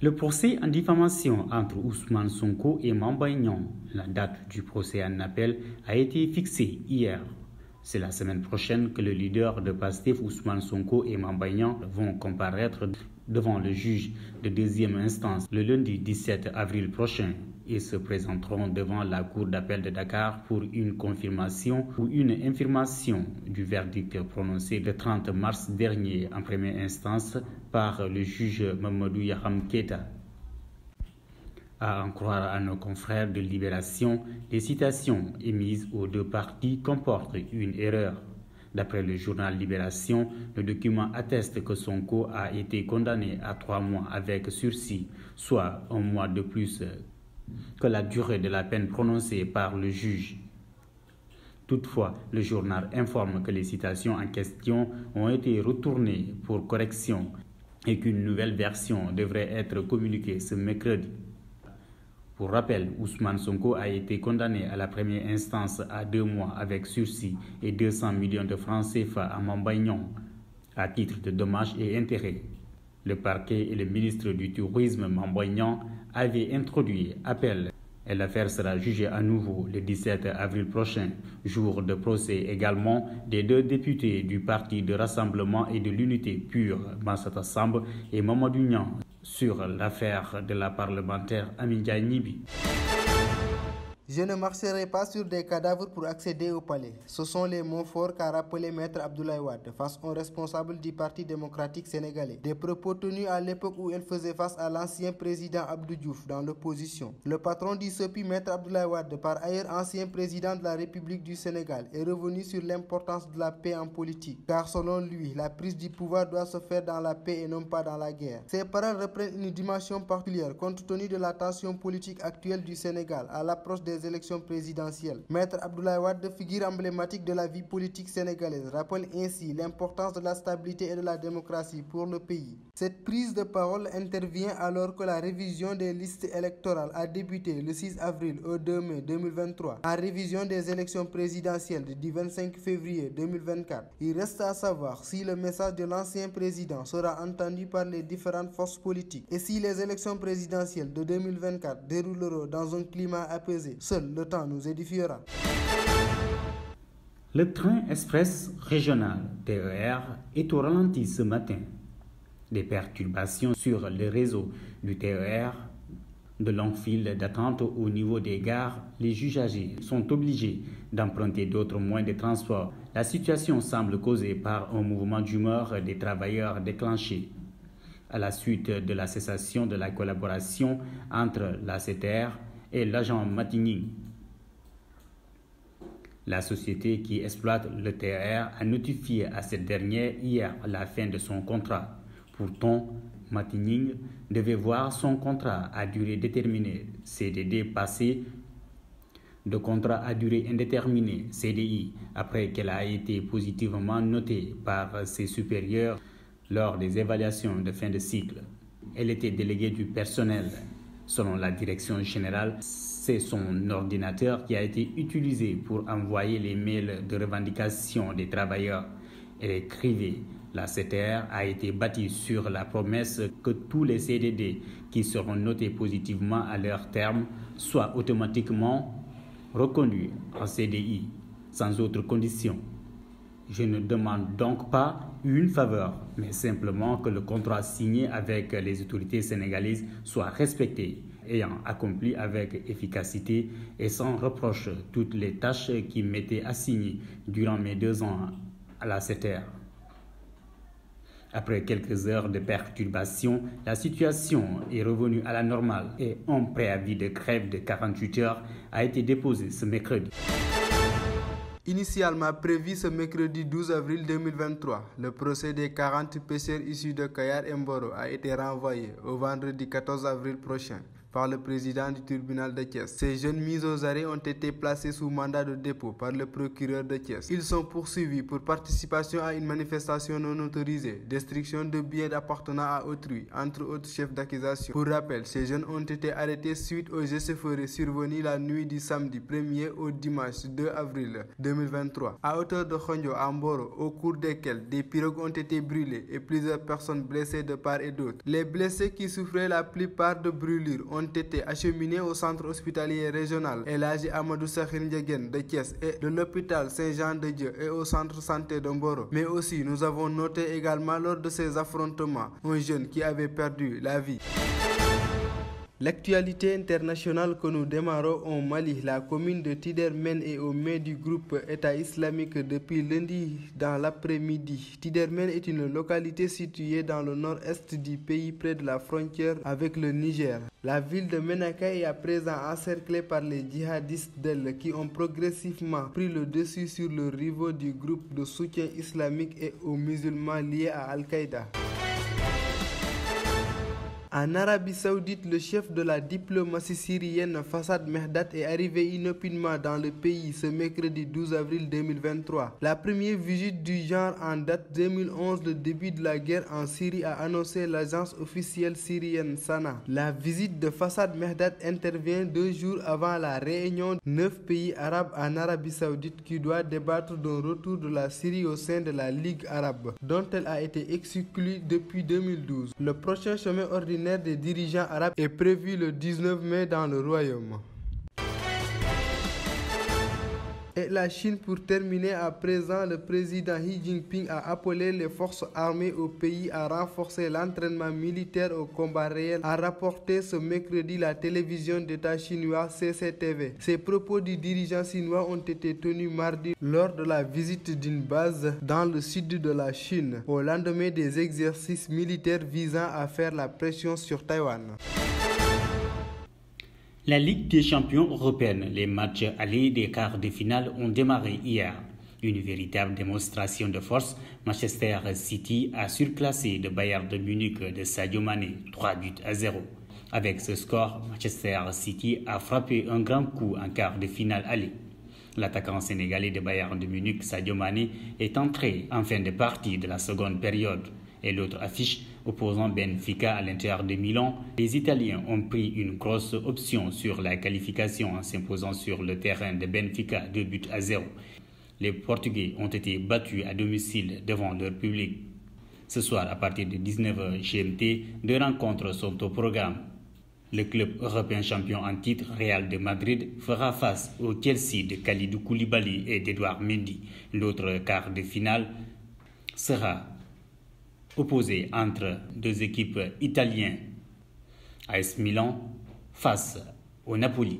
Le procès en diffamation entre Ousmane Sonko et Mame Mbaye Niang, la date du procès en appel a été fixée hier. C'est la semaine prochaine que le leader de Pastef, Ousmane Sonko et Mame Mbaye Niang vont comparaître devant le juge de deuxième instance le lundi 17 avril prochain et se présenteront devant la cour d'appel de Dakar pour une confirmation ou une infirmation du verdict prononcé le 30 mars dernier en première instance par le juge Mamadou Yaham Keita. À en croire à nos confrères de Libération, les citations émises aux deux parties comportent une erreur. D'après le journal Libération, le document atteste que Sonko a été condamné à 3 mois avec sursis, soit 1 mois de plus que la durée de la peine prononcée par le juge. Toutefois, le journal informe que les citations en question ont été retournées pour correction et qu'une nouvelle version devrait être communiquée ce mercredi. Pour rappel, Ousmane Sonko a été condamné à la première instance à 2 mois avec sursis et 200 millions de francs CFA à Mame Mbaye Niang à titre de dommages et intérêts. Le parquet et le ministre du Tourisme, Mame Mbaye Niang, avaient introduit appel et l'affaire sera jugée à nouveau le 17 avril prochain, jour de procès également des 2 députés du Parti de Rassemblement et de l'Unité Pure, Massata Samb et Mamadou Niang, sur l'affaire de la parlementaire Amy Ndiaye Gniby. Je ne marcherai pas sur des cadavres pour accéder au palais. Ce sont les mots forts qu'a rappelé Maître Abdoulaye Wade face aux responsables du Parti démocratique sénégalais. Des propos tenus à l'époque où elle faisait face à l'ancien président Abdou Diouf dans l'opposition. Le patron du SOPI, Maître Abdoulaye Wade, par ailleurs ancien président de la République du Sénégal, est revenu sur l'importance de la paix en politique. Car selon lui, la prise du pouvoir doit se faire dans la paix et non pas dans la guerre. Ces paroles reprennent une dimension particulière compte tenu de la tension politique actuelle du Sénégal à l'approche des élections présidentielles. Maître Abdoulaye Wade, figure emblématique de la vie politique sénégalaise, rappelle ainsi l'importance de la stabilité et de la démocratie pour le pays. Cette prise de parole intervient alors que la révision des listes électorales a débuté le 6 avril au 2 mai 2023. En révision des élections présidentielles du 25 février 2024, il reste à savoir si le message de l'ancien président sera entendu par les différentes forces politiques et si les élections présidentielles de 2024 dérouleront dans un climat apaisé. Seul le temps nous édifiera. Le train express régional TER est au ralenti ce matin. Des perturbations sur le réseau du TER, de longues files d'attente au niveau des gares, les usagers sont obligés d'emprunter d'autres moyens de transport. La situation semble causée par un mouvement d'humeur des travailleurs déclenché à la suite de la cessation de la collaboration entre la CTR et l'agent Matigning. La société qui exploite le TER a notifié à cette dernière hier la fin de son contrat. Pourtant, Matigning devait voir son contrat à durée déterminée, CDD, passé de contrat à durée indéterminée, CDI, après qu'elle a été positivement notée par ses supérieurs lors des évaluations de fin de cycle. Elle était déléguée du personnel. Selon la direction générale, c'est son ordinateur qui a été utilisé pour envoyer les mails de revendication des travailleurs. Elle écrivait: la CTR a été bâtie sur la promesse que tous les CDD qui seront notés positivement à leur terme soient automatiquement reconnus en CDI, sans autre condition. Je ne demande donc pas une faveur, mais simplement que le contrat signé avec les autorités sénégalaises soit respecté, ayant accompli avec efficacité et sans reproche toutes les tâches qui m'étaient assignées durant mes 2 ans à la CTR. Après quelques heures de perturbation, la situation est revenue à la normale et un préavis de grève de 48 heures a été déposé ce mercredi. Initialement prévu ce mercredi 12 avril 2023, le procès des 40 pêcheurs issus de Kayar et Mboro a été renvoyé au vendredi 14 avril prochain. par le président du tribunal de Thiès. Ces jeunes mis aux arrêts ont été placés sous mandat de dépôt par le procureur de Thiès. Ils sont poursuivis pour participation à une manifestation non autorisée, destruction de biens appartenant à autrui, entre autres chefs d'accusation. Pour rappel, ces jeunes ont été arrêtés suite aux échauffourées survenues la nuit du samedi 1er au dimanche 2 avril 2023 à hauteur de Khondjo à Mboro, au cours desquels des pirogues ont été brûlées et plusieurs personnes blessées de part et d'autre. Les blessés qui souffraient la plupart de brûlures ont été acheminés au centre hospitalier régional El Hadji Amadou Sakhir Ndiéguène de Thiès et de l'hôpital Saint-Jean-de-Dieu et au centre santé de Mboro. Mais aussi, nous avons noté également lors de ces affrontements un jeune qui avait perdu la vie. L'actualité internationale que nous démarrons au Mali, la commune de Tidermen est au mai du groupe État islamique depuis lundi dans l'après-midi. Tidermen est une localité située dans le nord-est du pays près de la frontière avec le Niger. La ville de Menaka est à présent encerclée par les djihadistes d'elle qui ont progressivement pris le dessus sur le rivaux du groupe de soutien islamique et aux musulmans liés à Al-Qaïda. En Arabie Saoudite, le chef de la diplomatie syrienne Fassad Mehdat est arrivé inopinément dans le pays ce mercredi 12 avril 2023. La première visite du genre en date 2011, le début de la guerre en Syrie, a annoncé l'agence officielle syrienne Sana. La visite de Fassad Mehdat intervient 2 jours avant la réunion de 9 pays arabes en Arabie Saoudite qui doit débattre d'un retour de la Syrie au sein de la Ligue arabe, dont elle a été exclue depuis 2012. Le prochain sommet ordinaire des dirigeants arabes est prévu le 19 mai dans le royaume. Et la Chine, pour terminer, à présent, le président Xi Jinping a appelé les forces armées au pays à renforcer l'entraînement militaire au combat réel, a rapporté ce mercredi la télévision d'État chinois CCTV. Ces propos du dirigeant chinois ont été tenus mardi lors de la visite d'une base dans le sud de la Chine, au lendemain des exercices militaires visant à faire la pression sur Taïwan. La Ligue des champions européenne, les matchs allés des quarts de finale ont démarré hier. Une véritable démonstration de force, Manchester City a surclassé le Bayern de Munich de Sadio Mané, 3-0. Avec ce score, Manchester City a frappé un grand coup en quart de finale aller. L'attaquant sénégalais de Bayern de Munich, Sadio Mané, est entré en fin de partie de la seconde période. Et l'autre affiche opposant Benfica à l'Inter de Milan, les Italiens ont pris une grosse option sur la qualification en s'imposant sur le terrain de Benfica 2-0. Les Portugais ont été battus à domicile devant leur public. Ce soir, à partir de 19h GMT, 2 rencontres sont au programme. Le club européen champion en titre, Real de Madrid, fera face au Chelsea de Kalidou Koulibaly et d'Edouard Mendy. L'autre quart de finale sera opposé entre 2 équipes italiennes, AS Milan face au Napoli.